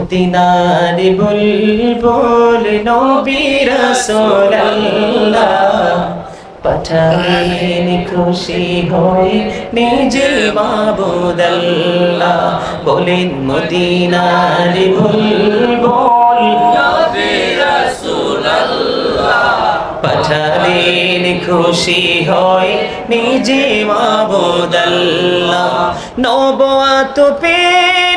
মদিনার বুলবুল নবী রাসূলুল্লাহ পাঠালেন খুশি হয়ে নিজে মাবুদ আল্লাহ বলেন মদিনার বুলবুল নবী রাসূলুল্লাহ পাঠালেন খুশি হয়ে নিজে মাবুদ আল্লাহ নবুয়ত পে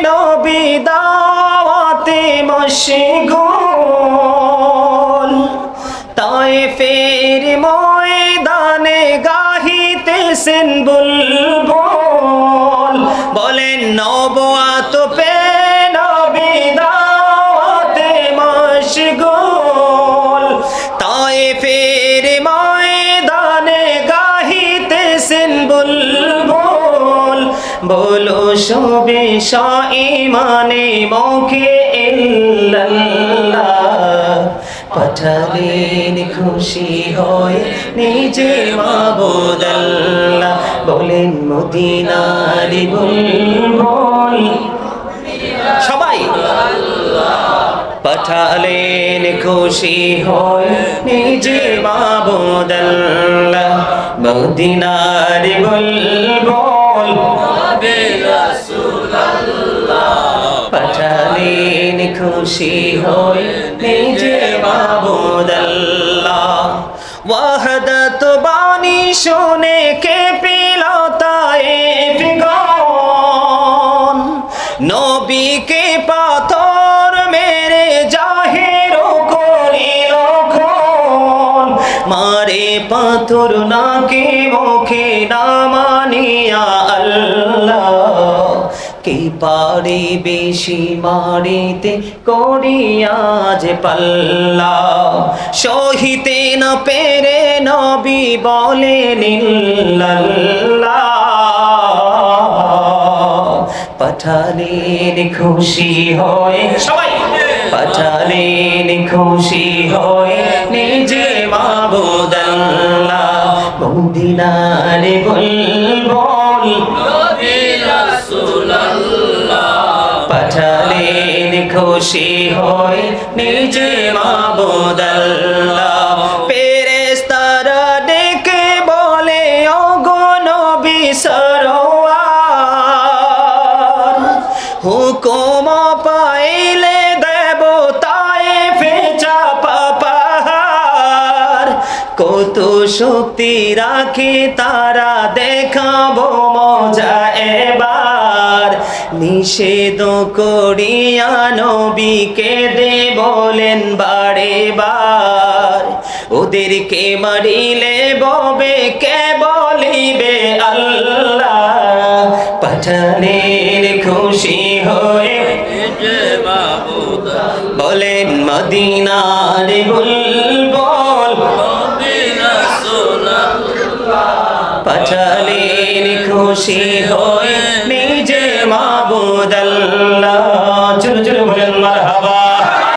নবী দাওয়াতে মশগুল তায়েফের ময়দানে গাহিতেছেন বুলবুল বলেন নবুয়ত পে নবী দাওয়াতে মশগুল তায়েফের ময়দানে গাহিতেছেন বুলবুল বলো সবে শাঈমানে মুখে ইল্লাল্লাহ পাঠালেন খুশি হয়ে নিজে মাবুদ আল্লাহ বলেন মদিনার বুলবুল সবাই পাঠালেন খুশি হয়ে নিজে মাবুদ আল্লাহ মদিনার বুলবুল নবী রাসূলুল্লাহ পাঠালেন খুশি হয়ে নিজে মাবুদ আল্লাহ ওয়াহদাত বাণী শুনে কে পেল তায়েফ গণ নবীকে পাথর মেরে জাহির করিল খুন মারে পাথর নাকে মুখে না মানিয়া আল্লাহ কে পারে বেশি মারিতে করিয়া যে পাল্লা সহিতে না পেরে নবী বলেন ইল্লাল্লাহ পাঠালেন খুশি হয়ে সবাই পাঠালেন খুশি হয়ে নিজে মাবুদ আল্লাহ মদিনার বুলবুল নবী রাসূলুল্লাহ পাঠালেন খুশি হয়ে নিজে মাবুদ আল্লাহ ফেরেশতারা ডেকে বলে ওগো নবী সরওয়ার হুকুম পাইলে দেব তায়েফে চাপা পাহাড় কত শক্তি রাখে তারা দেখাবো মজা এবার নিষেধ করিয়া নবীকে দে বলেন বারে বার ওদেরকে মারিলে ববে কে বলিবে আল্লাহ পাঠালেন খুশি হয়ে বলেন মদিনার বুলবুল পাঠালেন খুশি হয়ে নিজে মাবুদ আল্লাহ জোরে জোরে বলেন